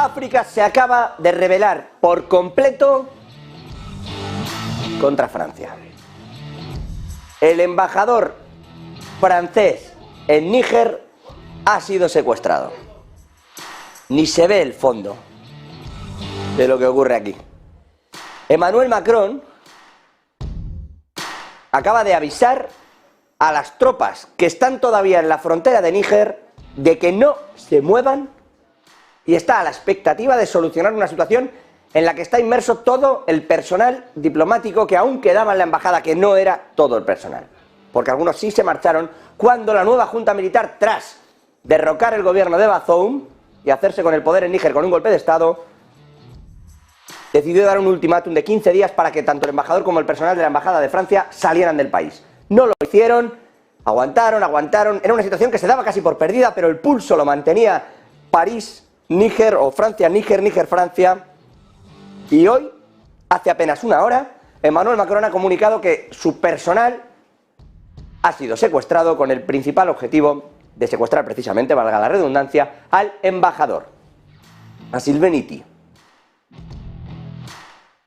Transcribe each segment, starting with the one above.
África se acaba de rebelar por completo contra Francia. El embajador francés en Níger ha sido secuestrado. Ni se ve el fondo de lo que ocurre aquí. Emmanuel Macron acaba de avisar a las tropas que están todavía en la frontera de Níger de que no se muevan y está a la expectativa de solucionar una situación en la que está inmerso todo el personal diplomático que aún quedaba en la embajada, que no era todo el personal, porque algunos sí se marcharon cuando la nueva junta militar, tras derrocar el gobierno de Bazoum y hacerse con el poder en Níger con un golpe de estado, decidió dar un ultimátum de 15 días para que tanto el embajador como el personal de la embajada de Francia salieran del país. No lo hicieron, aguantaron, era una situación que se daba casi por perdida, pero el pulso lo mantenía París, Níger, o Francia, Níger, Níger, Francia. Y hoy, hace apenas una hora, Emmanuel Macron ha comunicado que su personal ha sido secuestrado con el principal objetivo de secuestrar precisamente, valga la redundancia, al embajador, a Sylvain Ity.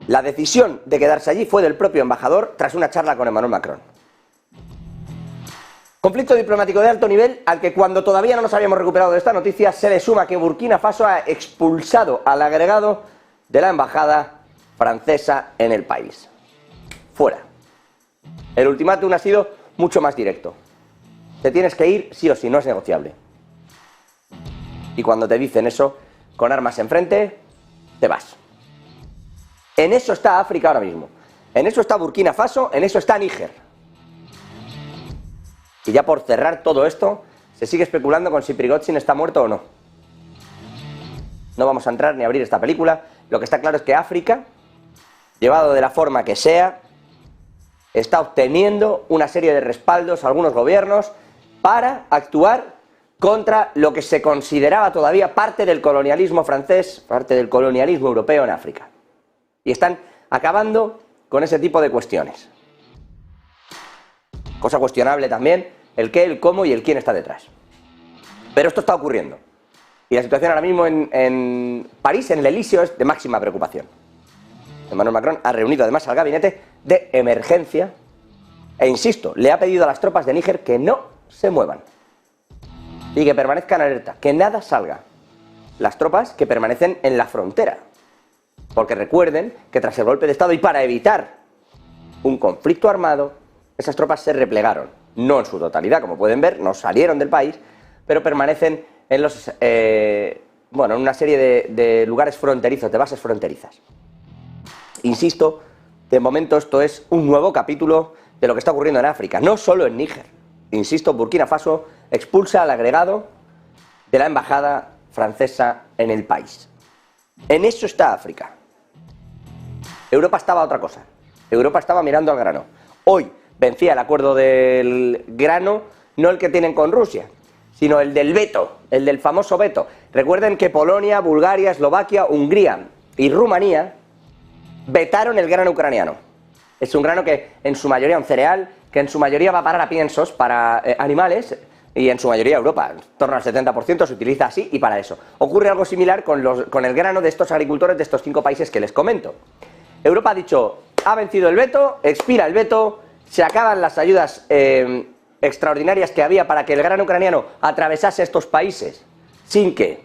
La decisión de quedarse allí fue del propio embajador tras una charla con Emmanuel Macron. Conflicto diplomático de alto nivel al que, cuando todavía no nos habíamos recuperado de esta noticia, se le suma que Burkina Faso ha expulsado al agregado de la embajada francesa en el país. Fuera. El ultimátum ha sido mucho más directo. Te tienes que ir sí o sí, no es negociable. Y cuando te dicen eso, con armas enfrente, te vas. En eso está África ahora mismo. En eso está Burkina Faso, en eso está Níger. Y ya por cerrar todo esto, se sigue especulando con si Prigozhin está muerto o no. No vamos a entrar ni a abrir esta película. Lo que está claro es que África, llevado de la forma que sea, está obteniendo una serie de respaldos a algunos gobiernos para actuar contra lo que se consideraba todavía parte del colonialismo francés, parte del colonialismo europeo en África. Y están acabando con ese tipo de cuestiones. Cosa cuestionable también el qué, el cómo y el quién está detrás. Pero esto está ocurriendo. Y la situación ahora mismo en París, en el Elíseo, es de máxima preocupación. Emmanuel Macron ha reunido además al gabinete de emergencia e, insisto, le ha pedido a las tropas de Níger que no se muevan y que permanezcan alerta, que nada salga. Las tropas que permanecen en la frontera. Porque recuerden que tras el golpe de estado y para evitar un conflicto armado, esas tropas se replegaron, no en su totalidad, como pueden ver, no salieron del país, pero permanecen en en una serie de lugares fronterizos, de bases fronterizas. Insisto, de momento esto es un nuevo capítulo de lo que está ocurriendo en África, no solo en Níger. Insisto, Burkina Faso expulsa al agregado de la embajada francesa en el país. En eso está África. Europa estaba a otra cosa. Europa estaba mirando al grano. Hoy vencía el acuerdo del grano, no el que tienen con Rusia, sino el del veto, el del famoso veto. Recuerden que Polonia, Bulgaria, Eslovaquia, Hungría y Rumanía vetaron el grano ucraniano. Es un grano que en su mayoría, un cereal, que en su mayoría va a parar a piensos para animales, y en su mayoría Europa, en torno al 70% se utiliza así y para eso. Ocurre algo similar con el grano de estos agricultores de estos 5 países que les comento. Europa ha dicho, ha vencido el veto, expira el veto, se acaban las ayudas extraordinarias que había para que el grano ucraniano atravesase estos países sin que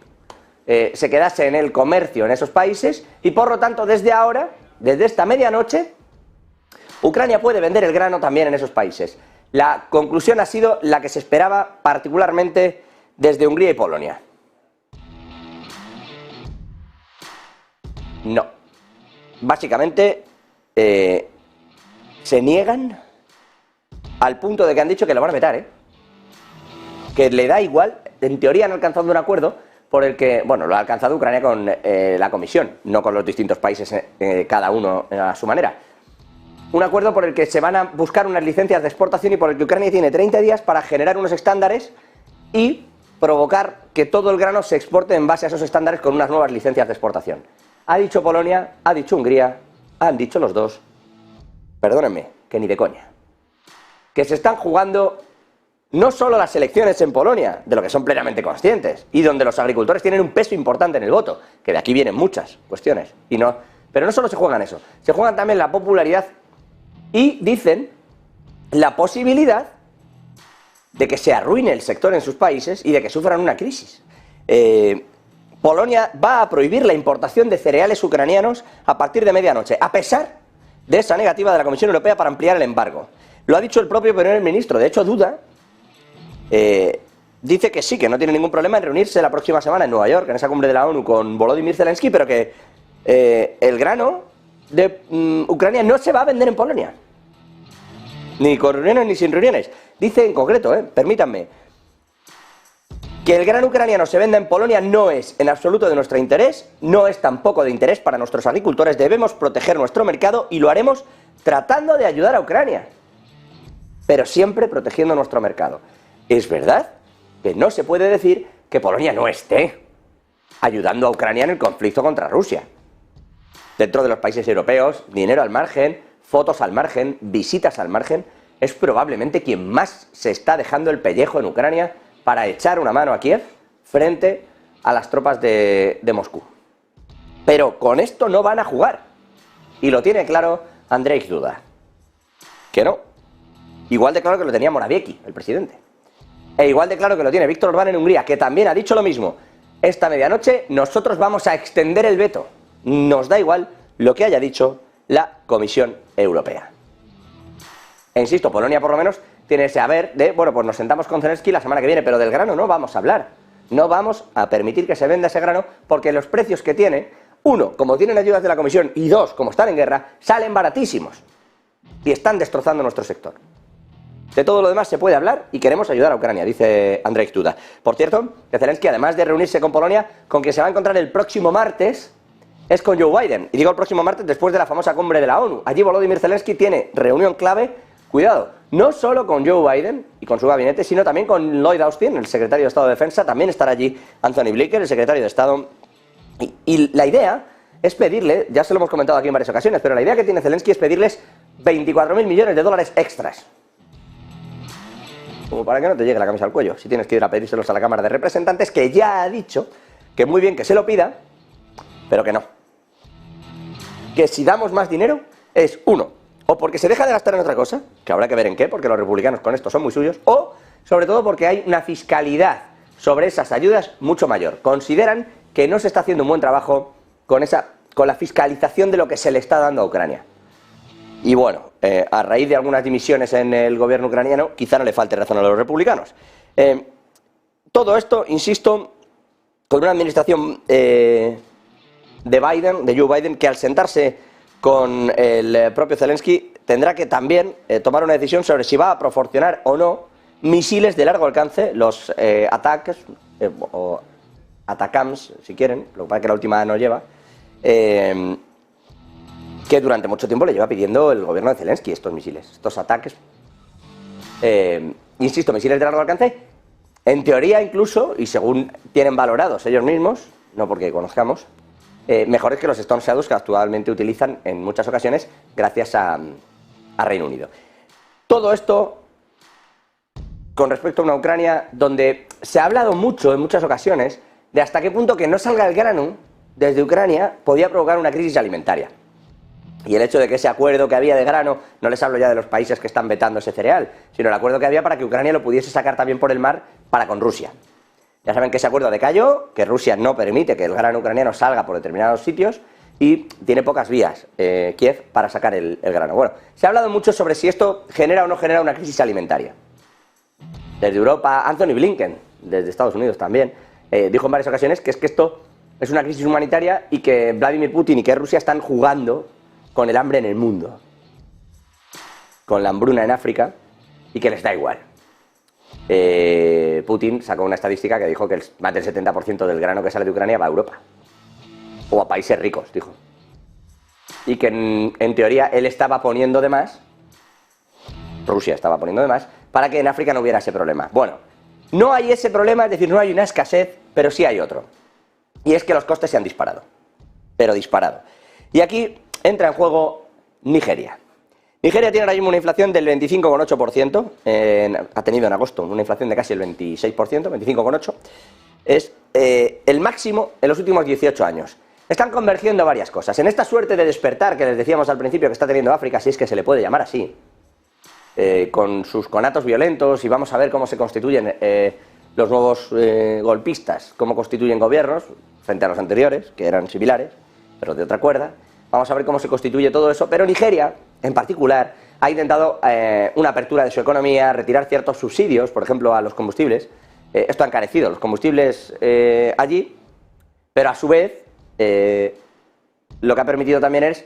se quedase en el comercio en esos países, y por lo tanto desde ahora, desde esta medianoche, Ucrania puede vender el grano también en esos países. La conclusión ha sido la que se esperaba particularmente desde Hungría y Polonia. No. Básicamente se niegan al punto de que han dicho que lo van a vetar, que le da igual. En teoría han alcanzado un acuerdo por el que, bueno, lo ha alcanzado Ucrania con la Comisión, no con los distintos países, cada uno a su manera. Un acuerdo por el que se van a buscar unas licencias de exportación y por el que Ucrania tiene 30 días para generar unos estándares y provocar que todo el grano se exporte en base a esos estándares con unas nuevas licencias de exportación. Ha dicho Polonia, ha dicho Hungría, han dicho los dos, perdónenme, que ni de coña, que se están jugando no solo las elecciones en Polonia, de lo que son plenamente conscientes, y donde los agricultores tienen un peso importante en el voto, que de aquí vienen muchas cuestiones, pero no solo se juegan eso, se juegan también la popularidad y dicen la posibilidad de que se arruine el sector en sus países y de que sufran una crisis. Polonia va a prohibir la importación de cereales ucranianos a partir de medianoche, a pesar de esa negativa de la Comisión Europea para ampliar el embargo. Lo ha dicho el propio primer ministro, de hecho Duda dice que sí, que no tiene ningún problema en reunirse la próxima semana en Nueva York, en esa cumbre de la ONU, con Volodymyr Zelensky, pero que el grano de Ucrania no se va a vender en Polonia. Ni con reuniones ni sin reuniones. Dice en concreto, permítanme, que el grano ucraniano se venda en Polonia no es en absoluto de nuestro interés, no es tampoco de interés para nuestros agricultores, debemos proteger nuestro mercado y lo haremos tratando de ayudar a Ucrania, pero siempre protegiendo nuestro mercado. Es verdad que no se puede decir que Polonia no esté ayudando a Ucrania en el conflicto contra Rusia. Dentro de los países europeos, dinero al margen, fotos al margen, visitas al margen, es probablemente quien más se está dejando el pellejo en Ucrania para echar una mano a Kiev frente a las tropas de Moscú. Pero con esto no van a jugar. Y lo tiene claro Andrzej Duda. Que no. Igual de claro que lo tenía Morawiecki, el presidente. E igual de claro que lo tiene Víctor Orbán en Hungría, que también ha dicho lo mismo. Esta medianoche nosotros vamos a extender el veto. Nos da igual lo que haya dicho la Comisión Europea. E insisto, Polonia por lo menos tiene ese haber de, bueno, pues nos sentamos con Zelensky la semana que viene, pero del grano no vamos a hablar. No vamos a permitir que se venda ese grano porque los precios que tiene, uno, como tienen ayudas de la Comisión, y dos, como están en guerra, salen baratísimos y están destrozando nuestro sector. De todo lo demás se puede hablar y queremos ayudar a Ucrania, dice Andrzej Duda. Por cierto, que Zelensky, además de reunirse con Polonia, con quien se va a encontrar el próximo martes, es con Joe Biden. Y digo el próximo martes después de la famosa cumbre de la ONU. Allí Volodymyr Zelensky tiene reunión clave, cuidado, no solo con Joe Biden y con su gabinete, sino también con Lloyd Austin, el secretario de Estado de Defensa. También estará allí Anthony Blinken, el secretario de Estado. Y la idea es pedirle, ya se lo hemos comentado aquí en varias ocasiones, pero la idea que tiene Zelensky es pedirles 24.000 millones de dólares extras. Como para que no te llegue la camisa al cuello, si tienes que ir a pedírselos a la Cámara de Representantes, que ya ha dicho que muy bien que se lo pida, pero que no. Que si damos más dinero es, uno, o porque se deja de gastar en otra cosa, que habrá que ver en qué, porque los republicanos con esto son muy suyos, o sobre todo porque hay una fiscalidad sobre esas ayudas mucho mayor. Consideran que no se está haciendo un buen trabajo con la fiscalización de lo que se le está dando a Ucrania. Y bueno, a raíz de algunas dimisiones en el gobierno ucraniano, quizá no le falte razón a los republicanos. Todo esto, insisto, con una administración de Joe Biden, que al sentarse con el propio Zelensky tendrá que también tomar una decisión sobre si va a proporcionar o no misiles de largo alcance, los ATACMS, o ATACMS, si quieren, lo que pasa es que la última no lleva, que durante mucho tiempo le lleva pidiendo el gobierno de Zelensky estos misiles, estos ataques. Insisto, misiles de largo alcance, en teoría incluso, y según tienen valorados ellos mismos, no porque conozcamos, mejores que los Storm Shadows que actualmente utilizan en muchas ocasiones gracias a Reino Unido. Todo esto con respecto a una Ucrania donde se ha hablado mucho en muchas ocasiones de hasta qué punto que no salga el grano desde Ucrania podía provocar una crisis alimentaria. Y el hecho de que ese acuerdo que había de grano, no les hablo ya de los países que están vetando ese cereal, sino el acuerdo que había para que Ucrania lo pudiese sacar también por el mar para con Rusia. Ya saben que ese acuerdo decayó, que Rusia no permite que el grano ucraniano salga por determinados sitios y tiene pocas vías Kiev para sacar el grano. Bueno, se ha hablado mucho sobre si esto genera o no genera una crisis alimentaria. Desde Europa, Anthony Blinken, desde Estados Unidos también, dijo en varias ocasiones que esto es una crisis humanitaria y que Vladimir Putin y que Rusia están jugando con el hambre en el mundo, con la hambruna en África, y que les da igual. Putin sacó una estadística que dijo que más del 70% del grano que sale de Ucrania va a Europa, o a países ricos, dijo. Y que en teoría él estaba poniendo de más, Rusia estaba poniendo de más, para que en África no hubiera ese problema. Bueno, no hay ese problema, es decir, no hay una escasez, pero sí hay otro. Y es que los costes se han disparado, pero disparado. Y aquí entra en juego Nigeria. Nigeria tiene ahora mismo una inflación del 25,8%, ha tenido en agosto una inflación de casi el 26%, 25,8%, es el máximo en los últimos 18 años. Están convergiendo varias cosas. En esta suerte de despertar que les decíamos al principio que está teniendo África, si es que se le puede llamar así, con sus conatos violentos, y vamos a ver cómo se constituyen los nuevos golpistas, cómo constituyen gobiernos frente a los anteriores, que eran similares, pero de otra cuerda. Vamos a ver cómo se constituye todo eso, pero Nigeria, en particular, ha intentado una apertura de su economía, retirar ciertos subsidios, por ejemplo, a los combustibles. Esto ha encarecido los combustibles allí, pero a su vez lo que ha permitido también es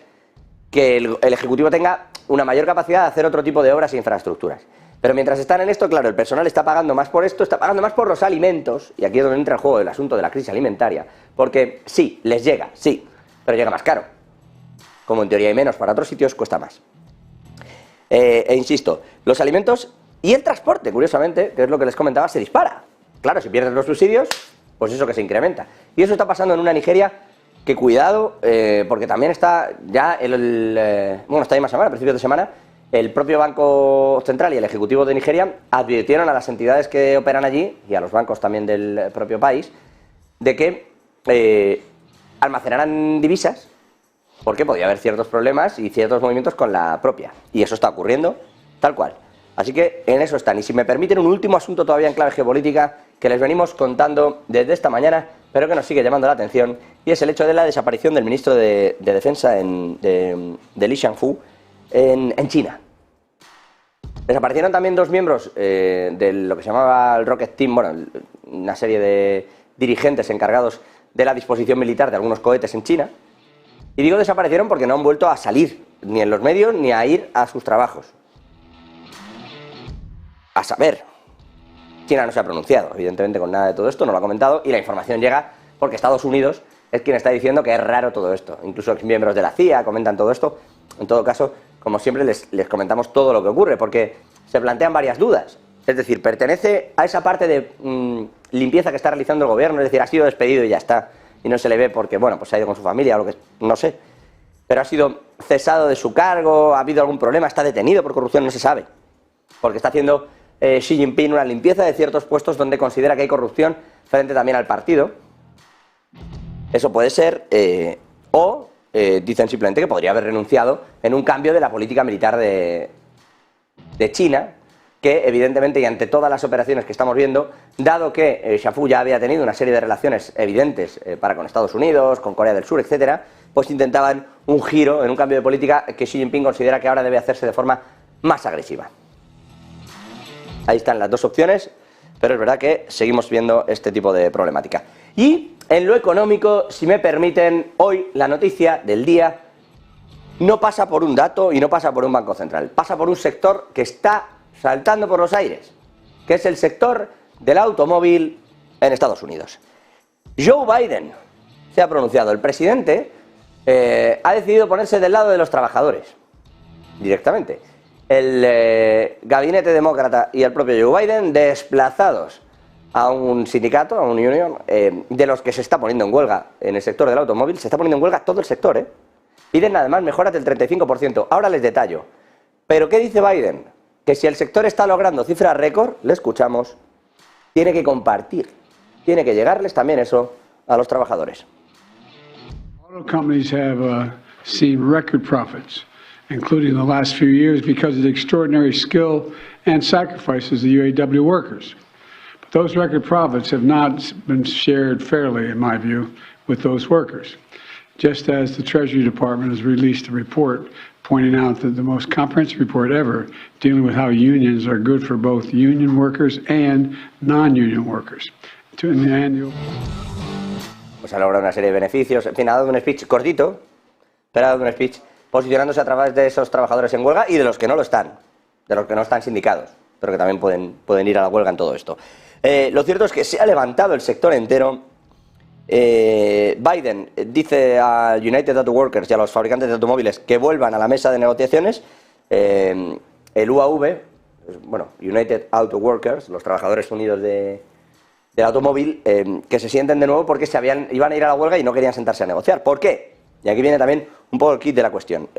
que el Ejecutivo tenga una mayor capacidad de hacer otro tipo de obras e infraestructuras. Pero mientras están en esto, claro, el personal está pagando más por esto, está pagando más por los alimentos, y aquí es donde entra en juego el asunto de la crisis alimentaria, porque sí, les llega, sí, pero llega más caro. Como en teoría hay menos para otros sitios, cuesta más. Insisto, los alimentos y el transporte, curiosamente, que es lo que les comentaba, se dispara. Claro, si pierden los subsidios, pues eso que se incrementa. Y eso está pasando en una Nigeria que, cuidado, porque también está ya bueno, esta misma semana, a principios de semana, el propio Banco Central y el Ejecutivo de Nigeria advirtieron a las entidades que operan allí, y a los bancos también del propio país, de que almacenarán divisas, porque podía haber ciertos problemas y ciertos movimientos con la propia. Y eso está ocurriendo tal cual. Así que en eso están. Y si me permiten, un último asunto todavía en clave geopolítica que les venimos contando desde esta mañana, pero que nos sigue llamando la atención, y es el hecho de la desaparición del ministro de Defensa de Li Shangfu en China. Desaparecieron también dos miembros de lo que se llamaba el Rocket Team, bueno, una serie de dirigentes encargados de la disposición militar de algunos cohetes en China. Y digo desaparecieron porque no han vuelto a salir, ni en los medios, ni a ir a sus trabajos. A saber, China no se ha pronunciado, evidentemente, con nada de todo esto, no lo ha comentado, y la información llega porque Estados Unidos es quien está diciendo que es raro todo esto. Incluso exmiembros de la CIA comentan todo esto. En todo caso, como siempre, les comentamos todo lo que ocurre, porque se plantean varias dudas. Es decir, pertenece a esa parte de limpieza que está realizando el gobierno, es decir, ha sido despedido y ya está, y no se le ve porque, bueno, pues se ha ido con su familia o lo que, no sé, pero ha sido cesado de su cargo, ha habido algún problema, está detenido por corrupción, no se sabe, porque está haciendo Xi Jinping una limpieza de ciertos puestos donde considera que hay corrupción frente también al partido. Eso puede ser, o dicen simplemente que podría haber renunciado en un cambio de la política militar de China, que evidentemente, y ante todas las operaciones que estamos viendo, dado que Shangfu ya había tenido una serie de relaciones evidentes para con Estados Unidos, con Corea del Sur, etcétera, pues intentaban un giro en un cambio de política que Xi Jinping considera que ahora debe hacerse de forma más agresiva. Ahí están las dos opciones, pero es verdad que seguimos viendo este tipo de problemática. Y en lo económico, si me permiten, hoy la noticia del día no pasa por un dato y no pasa por un banco central, pasa por un sector que está saltando por los aires, que es el sector del automóvil en Estados Unidos. Joe Biden se ha pronunciado, el presidente ha decidido ponerse del lado de los trabajadores, directamente. El gabinete demócrata y el propio Joe Biden desplazados a un sindicato, a un union, de los que se está poniendo en huelga en el sector del automóvil, se está poniendo en huelga todo el sector, Piden además mejoras del 35%, ahora les detallo. Pero ¿qué dice Biden? Que si el sector está logrando cifras récord, le escuchamos, tiene que compartir, tiene que llegarles también eso a los trabajadores. Auto companies have seen record profits, including the last few years, because of the extraordinary skill and sacrifices of the UAW workers. But those record profits have not been shared fairly, in my view, with those workers. Just as the Treasury Department has released a report pointing out that the most comprehensive report ever dealing with how unions are good for both union workers and non-union workers. In the annual... Pues ha logrado una serie de beneficios, en fin, ha dado un speech cortito, pero ha dado un speech posicionándose a través de esos trabajadores en huelga y de los que no lo están, de los que no están sindicados, pero que también pueden ir a la huelga en todo esto. Lo cierto es que se ha levantado el sector entero. Biden dice a United Auto Workers y a los fabricantes de automóviles que vuelvan a la mesa de negociaciones. El UAV, bueno, United Auto Workers, los trabajadores unidos del automóvil, que se sienten de nuevo porque iban a ir a la huelga y no querían sentarse a negociar. ¿Por qué? Y aquí viene también un poco el kit de la cuestión.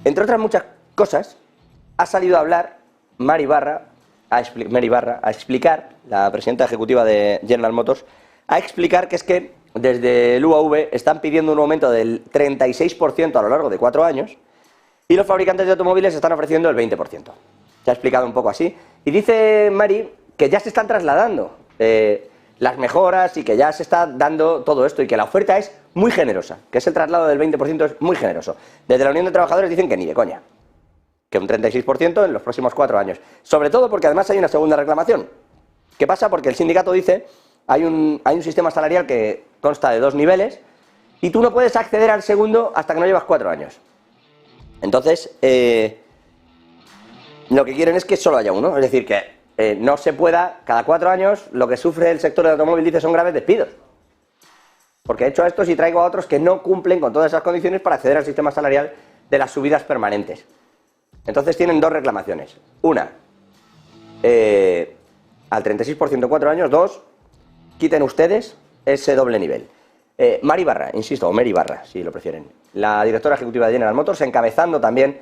Entre otras muchas cosas, ha salido a hablar Mary Barra, a explicar, la presidenta ejecutiva de General Motors, a explicar que es que desde el UAV están pidiendo un aumento del 36% a lo largo de 4 años y los fabricantes de automóviles están ofreciendo el 20%. Se ha explicado un poco así. Y dice Mary que ya se están trasladando las mejoras y que ya se está dando todo esto y que la oferta es muy generosa, que ese traslado del 20% es muy generoso. Desde la Unión de Trabajadores dicen que ni de coña, que un 36% en los próximos 4 años. Sobre todo porque además hay una segunda reclamación. ¿Qué pasa? Porque el sindicato dice hay un sistema salarial que consta de 2 niveles y tú no puedes acceder al segundo hasta que no llevas 4 años. Entonces, lo que quieren es que solo haya uno, es decir, que no se pueda, cada 4 años, lo que sufre el sector del automóvil, dice, son graves despidos. Porque he hecho estos y traigo a otros que no cumplen con todas esas condiciones para acceder al sistema salarial de las subidas permanentes. Entonces tienen 2 reclamaciones. Una, al 36% 4 años. 2, quiten ustedes ese doble nivel. Mary Barra, insisto, o Mary Barra, si lo prefieren, la directora ejecutiva de General Motors, encabezando también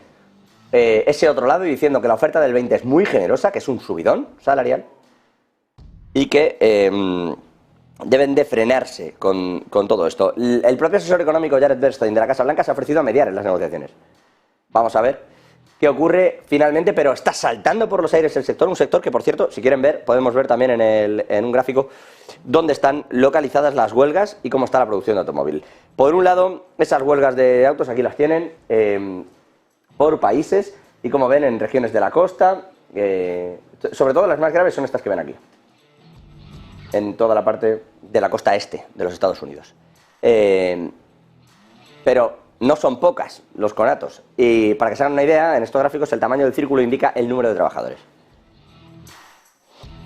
ese otro lado y diciendo que la oferta del 20 es muy generosa, que es un subidón salarial y que deben de frenarse con todo esto. El propio asesor económico Jared Bernstein de la Casa Blanca se ha ofrecido a mediar en las negociaciones. Vamos a ver qué ocurre finalmente, pero está saltando por los aires el sector, un sector que, por cierto, si quieren ver, podemos ver también en un gráfico dónde están localizadas las huelgas y cómo está la producción de automóvil. Por un lado, esas huelgas de autos aquí las tienen por países y, como ven, en regiones de la costa, sobre todo las más graves son estas que ven aquí, en toda la parte de la costa este de los Estados Unidos. Pero no son pocas los conatos. Y para que se hagan una idea, en estos gráficos el tamaño del círculo indica el número de trabajadores.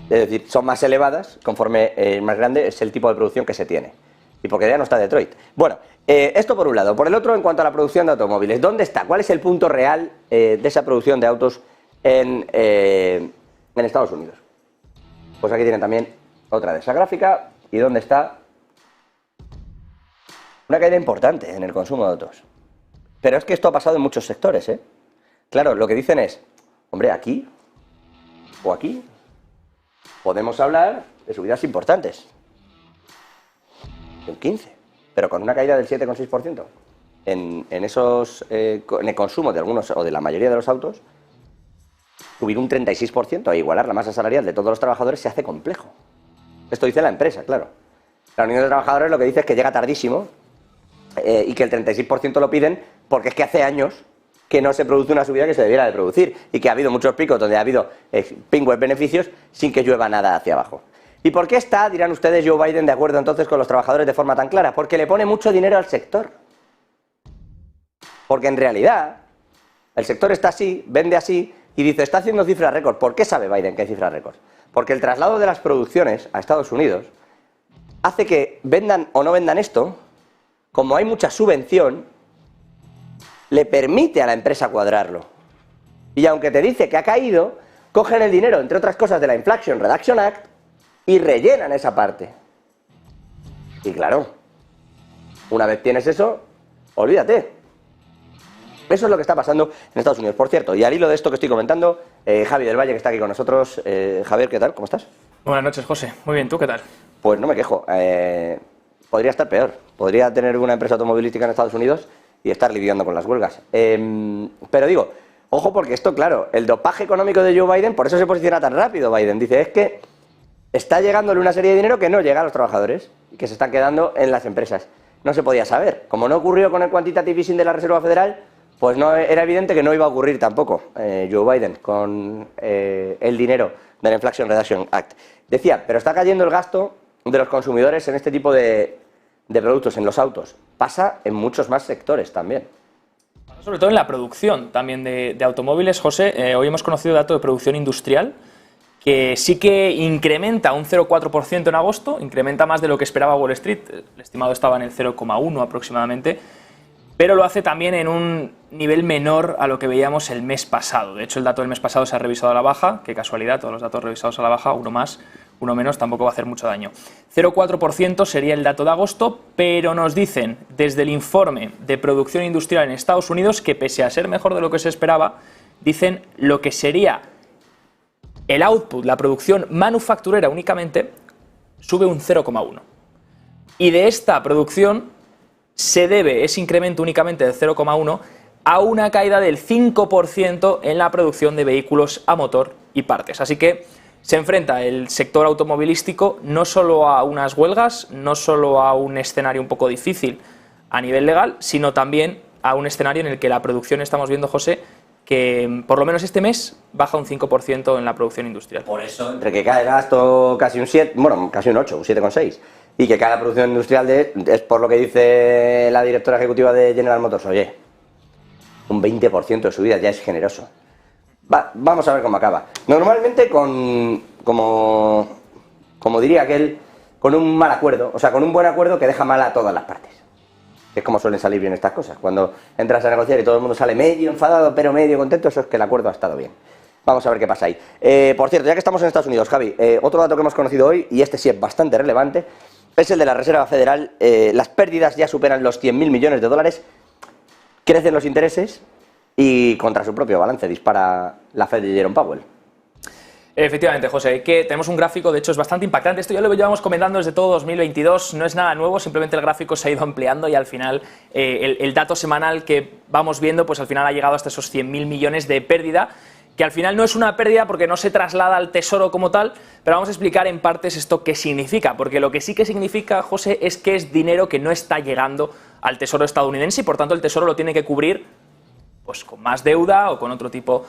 Es decir, son más elevadas, conforme más grande es el tipo de producción que se tiene. Y porque ya no está Detroit. Bueno, esto por un lado. Por el otro, en cuanto a la producción de automóviles, ¿dónde está? ¿Cuál es el punto real de esa producción de autos en Estados Unidos? Pues aquí tienen también otra de esa gráfica. ¿Y dónde está? Una caída importante en el consumo de autos. Pero es que esto ha pasado en muchos sectores, ¿eh? Claro, lo que dicen es, hombre, aquí o aquí podemos hablar de subidas importantes. Un 15%, pero con una caída del 7,6% en el consumo de algunos o de la mayoría de los autos, subir un 36% e igualar la masa salarial de todos los trabajadores se hace complejo. Esto dice la empresa, claro. La Unión de Trabajadores lo que dice es que llega tardísimo y que el 36% lo piden porque es que hace años que no se produce una subida que se debiera de producir y que ha habido muchos picos donde ha habido pingües beneficios sin que llueva nada hacia abajo. ¿Y por qué está, dirán ustedes, Joe Biden de acuerdo entonces con los trabajadores de forma tan clara? Porque le pone mucho dinero al sector. Porque en realidad el sector está así, vende así y dice, está haciendo cifras récord. ¿Por qué sabe Biden que hay cifras récord? Porque el traslado de las producciones a Estados Unidos hace que vendan o no vendan esto, como hay mucha subvención, le permite a la empresa cuadrarlo. Y aunque te dice que ha caído, cogen el dinero, entre otras cosas, de la Inflation Reduction Act y rellenan esa parte. Y claro, una vez tienes eso, olvídate. Eso es lo que está pasando en Estados Unidos. Por cierto, y al hilo de esto que estoy comentando, Javi del Valle, que está aquí con nosotros. Javier, ¿qué tal? ¿Cómo estás? Buenas noches, José. Muy bien, ¿tú qué tal? Pues no me quejo. Podría estar peor. Podría tener una empresa automovilística en Estados Unidos y estar lidiando con las huelgas. Pero digo, ojo, porque esto, claro, el dopaje económico de Joe Biden, por eso se posiciona tan rápido Biden. Dice, es que está llegándole una serie de dinero que no llega a los trabajadores y que se están quedando en las empresas. No se podía saber. Como no ocurrió con el quantitative easing de la Reserva Federal, pues no era evidente que no iba a ocurrir tampoco Joe Biden con el dinero de la Inflation Reduction Act. Decía, pero está cayendo el gasto de los consumidores en este tipo de productos, en los autos. Pasa en muchos más sectores también. Sobre todo en la producción también de automóviles, José. Hoy hemos conocido dato de producción industrial que sí que incrementa un 0,4% en agosto, incrementa más de lo que esperaba Wall Street, el estimado estaba en el 0,1 aproximadamente, pero lo hace también en un nivel menor a lo que veíamos el mes pasado. De hecho, el dato del mes pasado se ha revisado a la baja, qué casualidad, todos los datos revisados a la baja, uno más, uno menos tampoco va a hacer mucho daño. 0,4% sería el dato de agosto, pero nos dicen desde el informe de producción industrial en Estados Unidos que pese a ser mejor de lo que se esperaba, dicen lo que sería el output, la producción manufacturera únicamente, sube un 0,1. Y de esta producción se debe ese incremento únicamente del 0,1 a una caída del 5% en la producción de vehículos a motor y partes. Así que se enfrenta el sector automovilístico no solo a unas huelgas, no solo a un escenario un poco difícil a nivel legal, sino también a un escenario en el que la producción, estamos viendo, José, que por lo menos este mes baja un 5% en la producción industrial. Por eso, entre que cae el gasto casi un 7, bueno, casi un 8, un 7,6, y que cae la producción industrial es por lo que dice la directora ejecutiva de General Motors, oye, un 20% de subida ya es generoso. Vamos a ver cómo acaba. Normalmente como diría aquel, con un mal acuerdo, o sea, con un buen acuerdo que deja mal a todas las partes. Es como suelen salir bien estas cosas. Cuando entras a negociar y todo el mundo sale medio enfadado, pero medio contento, eso es que el acuerdo ha estado bien. Vamos a ver qué pasa ahí. Por cierto, ya que estamos en Estados Unidos, Javi, otro dato que hemos conocido hoy, y este sí es bastante relevante, es el de la Reserva Federal. Las pérdidas ya superan los 100.000 millones de dólares, crecen los intereses y contra su propio balance dispara la Fed de Jerome Powell. Efectivamente, José, que tenemos un gráfico, de hecho es bastante impactante. Esto ya lo llevamos comentando desde todo 2022, no es nada nuevo, simplemente el gráfico se ha ido ampliando y al final el dato semanal que vamos viendo, pues al final ha llegado hasta esos 100.000 millones de pérdida, que al final no es una pérdida porque no se traslada al tesoro como tal, pero vamos a explicar en partes esto qué significa, porque lo que sí que significa, José, es que es dinero que no está llegando al tesoro estadounidense y por tanto el tesoro lo tiene que cubrir pues con más deuda o con otro tipo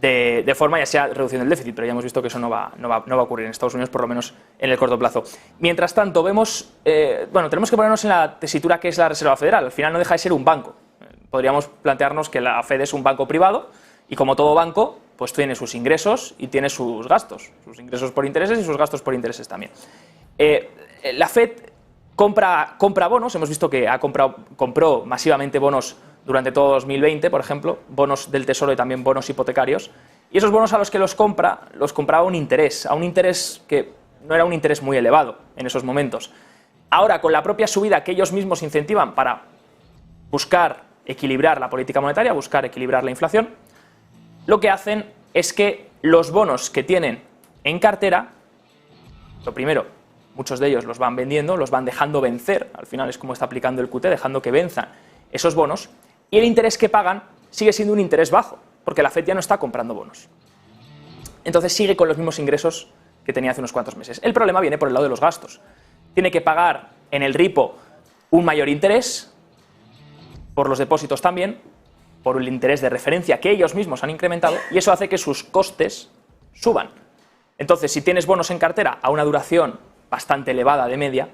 de forma, ya sea reduciendo el déficit, pero ya hemos visto que eso no va a ocurrir en Estados Unidos, por lo menos en el corto plazo. Mientras tanto, vemos, tenemos que ponernos en la tesitura que es la Reserva Federal. Al final no deja de ser un banco. Podríamos plantearnos que la Fed es un banco privado y como todo banco, pues tiene sus ingresos y tiene sus gastos. Sus ingresos por intereses y sus gastos por intereses también. La Fed compra bonos, hemos visto que compró masivamente bonos durante todo 2020, por ejemplo, bonos del Tesoro y también bonos hipotecarios, y esos bonos a los que los compraba a un interés que no era un interés muy elevado en esos momentos. Ahora, con la propia subida que ellos mismos incentivan para buscar equilibrar la política monetaria, buscar equilibrar la inflación, lo que hacen es que los bonos que tienen en cartera, lo primero, muchos de ellos los van vendiendo, los van dejando vencer, al final es como está aplicando el QT, dejando que venzan esos bonos, y el interés que pagan sigue siendo un interés bajo, porque la Fed ya no está comprando bonos. Entonces sigue con los mismos ingresos que tenía hace unos cuantos meses. El problema viene por el lado de los gastos. Tiene que pagar en el repo un mayor interés, por los depósitos también, por el interés de referencia que ellos mismos han incrementado, y eso hace que sus costes suban. Entonces, si tienes bonos en cartera a una duración bastante elevada de media,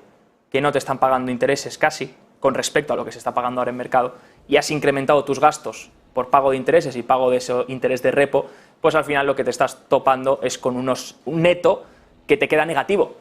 que no te están pagando intereses casi, con respecto a lo que se está pagando ahora en mercado, y has incrementado tus gastos por pago de intereses y pago de ese interés de repo, pues al final lo que te estás topando es con un neto que te queda negativo.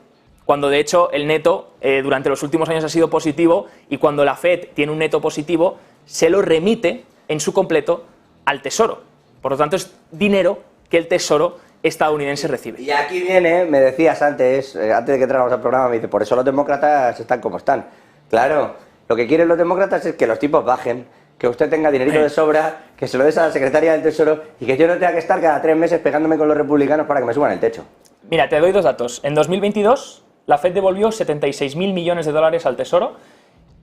Cuando de hecho el neto durante los últimos años ha sido positivo, y cuando la Fed tiene un neto positivo, se lo remite en su completo al Tesoro. Por lo tanto, es dinero que el Tesoro estadounidense recibe. Y aquí viene, me decías antes de que entráramos al programa, me dice, por eso los demócratas están como están. Claro. Lo que quieren los demócratas es que los tipos bajen, que usted tenga dinerito de sobra, que se lo des a la secretaria del Tesoro y que yo no tenga que estar cada 3 meses pegándome con los republicanos para que me suban el techo. Mira, te doy dos datos. En 2022, la Fed devolvió 76.000 millones de dólares al Tesoro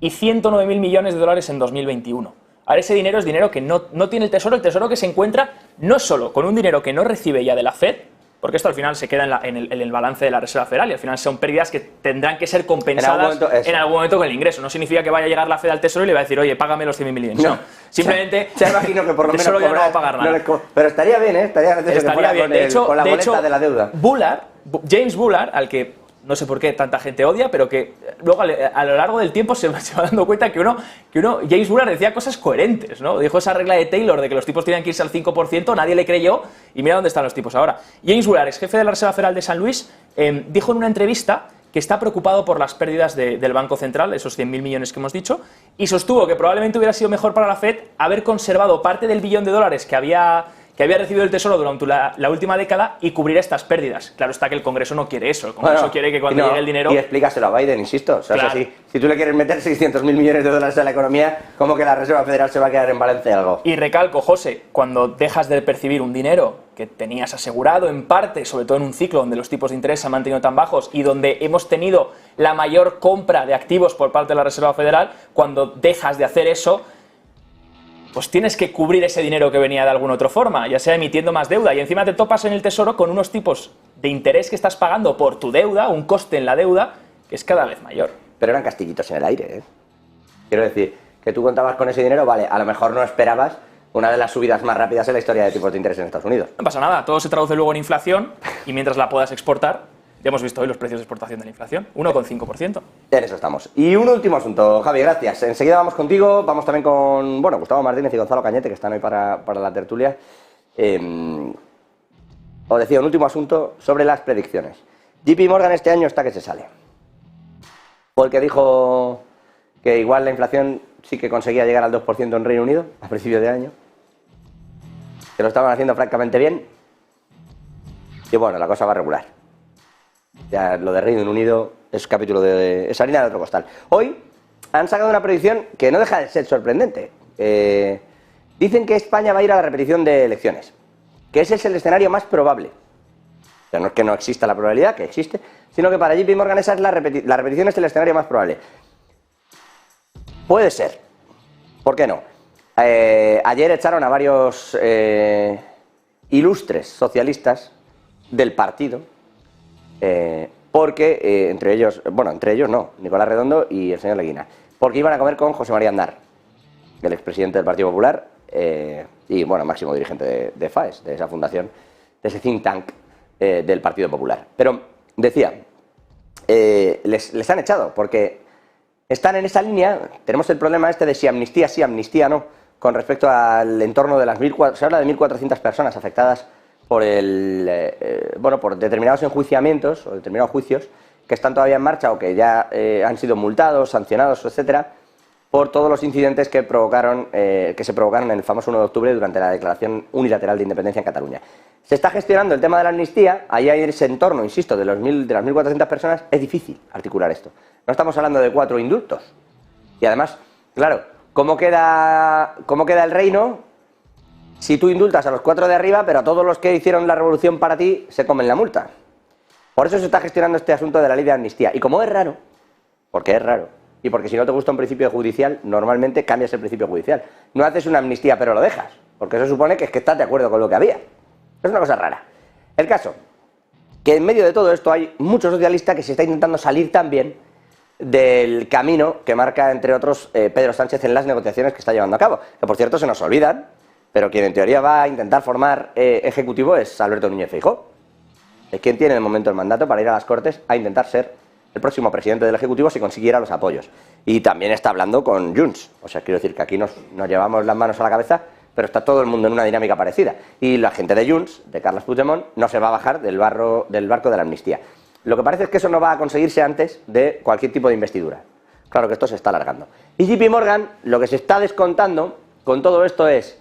y 109.000 millones de dólares en 2021. Ahora ese dinero es dinero que no tiene el Tesoro que se encuentra no solo con un dinero que no recibe ya de la Fed, porque esto al final se queda en el balance de la Reserva Federal y al final son pérdidas que tendrán que ser compensadas en algún momento con el ingreso. No significa que vaya a llegar la Fed al Tesoro y le va a decir, oye, págame los 100.000 millones. No, simplemente se imagino que por lo menos Tesoro ya no va a pagar nada. Pero estaría bien, estaría bien. Con la boleta de la deuda. James Bullard, al que no sé por qué tanta gente odia, pero que luego a lo largo del tiempo se va dando cuenta que James Bullard decía cosas coherentes, ¿no? Dijo esa regla de Taylor de que los tipos tenían que irse al 5%, nadie le creyó, y mira dónde están los tipos ahora. James Bullard, ex jefe de la Reserva Federal de San Luis, dijo en una entrevista que está preocupado por las pérdidas del Banco Central, esos 100.000 millones que hemos dicho, y sostuvo que probablemente hubiera sido mejor para la Fed haber conservado parte del billón de dólares que que había recibido el Tesoro durante la última década y cubrir estas pérdidas. Claro está que el Congreso no quiere eso. El Congreso quiere que cuando llegue el dinero... Y explícaselo a Biden, insisto. O sea, Claro. si tú le quieres meter 600.000 millones de dólares a la economía, ¿cómo que la Reserva Federal se va a quedar en balance algo? Y recalco, José, cuando dejas de percibir un dinero que tenías asegurado en parte, sobre todo en un ciclo donde los tipos de interés se han mantenido tan bajos y donde hemos tenido la mayor compra de activos por parte de la Reserva Federal, cuando dejas de hacer eso, pues tienes que cubrir ese dinero que venía de alguna otra forma, ya sea emitiendo más deuda, y encima te topas en el Tesoro con unos tipos de interés que estás pagando por tu deuda, un coste en la deuda, que es cada vez mayor. Pero eran castillitos en el aire, ¿eh? Quiero decir, que tú contabas con ese dinero, vale, a lo mejor no esperabas una de las subidas más rápidas en la historia de tipos de interés en Estados Unidos. No pasa nada, todo se traduce luego en inflación y mientras la puedas exportar, ya hemos visto hoy los precios de exportación de la inflación, 1,5%. En eso estamos. Y un último asunto, Javi, gracias. Enseguida vamos contigo, vamos también con, bueno, Gustavo Martínez y Gonzalo Cañete, que están hoy para la tertulia. Os decía, un último asunto sobre las predicciones. JP Morgan este año está que se sale. Porque dijo que igual la inflación sí que conseguía llegar al 2% en Reino Unido a principios de año, que lo estaban haciendo francamente bien, y bueno, la cosa va regular. Ya lo de Reino Unido es capítulo es harina de otro costal. Hoy han sacado una predicción que no deja de ser sorprendente. Dicen que España va a ir a la repetición de elecciones, que ese es el escenario más probable. O sea, no es que no exista la probabilidad, que existe, sino que para JP Morgan esa es la repetición es el escenario más probable. Puede ser. ¿Por qué no? Ayer echaron a varios ilustres socialistas del partido, porque entre ellos no, Nicolás Redondo y el señor Leguina, porque iban a comer con José María Aznar, el expresidente del Partido Popular y bueno, máximo dirigente de FAES, de esa fundación, de ese think tank del Partido Popular. Pero decía, les han echado porque están en esa línea. Tenemos el problema este de si amnistía sí, amnistía no, con respecto al entorno de las 1.400, se habla de 1.400 personas afectadas por por determinados enjuiciamientos o determinados juicios que están todavía en marcha o que ya han sido multados, sancionados, etcétera, por todos los incidentes que se provocaron en el famoso 1 de octubre durante la declaración unilateral de independencia en Cataluña. Se está gestionando el tema de la amnistía, ahí hay ese entorno, insisto, de las 1.400 personas, es difícil articular esto. No estamos hablando de 4 indultos. Y además, claro, ¿cómo queda el reino si tú indultas a los 4 de arriba, pero a todos los que hicieron la revolución para ti se comen la multa? Por eso se está gestionando este asunto de la ley de amnistía. Y como es raro, porque es raro, y porque si no te gusta un principio judicial, normalmente cambias el principio judicial. No haces una amnistía pero lo dejas, porque eso supone que es que estás de acuerdo con lo que había. Es una cosa rara. El caso, que en medio de todo esto hay muchos socialistas que se está intentando salir también del camino que marca, entre otros, Pedro Sánchez en las negociaciones que está llevando a cabo. Que por cierto se nos olvidan, pero quien en teoría va a intentar formar ejecutivo es Alberto Núñez Feijóo. Es quien tiene en el momento el mandato para ir a las Cortes a intentar ser el próximo presidente del Ejecutivo si consiguiera los apoyos. Y también está hablando con Junts. O sea, quiero decir que aquí nos llevamos las manos a la cabeza, pero está todo el mundo en una dinámica parecida. Y la gente de Junts, de Carles Puigdemont, no se va a bajar del barco de la amnistía. Lo que parece es que eso no va a conseguirse antes de cualquier tipo de investidura. Claro que esto se está alargando. Y JP Morgan, lo que se está descontando con todo esto es,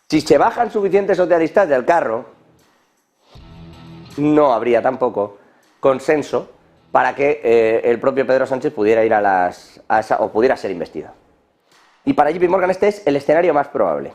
si se bajan suficientes socialistas del carro, no habría tampoco consenso para que el propio Pedro Sánchez pudiera ir o pudiera ser investido. Y para JP Morgan este es el escenario más probable.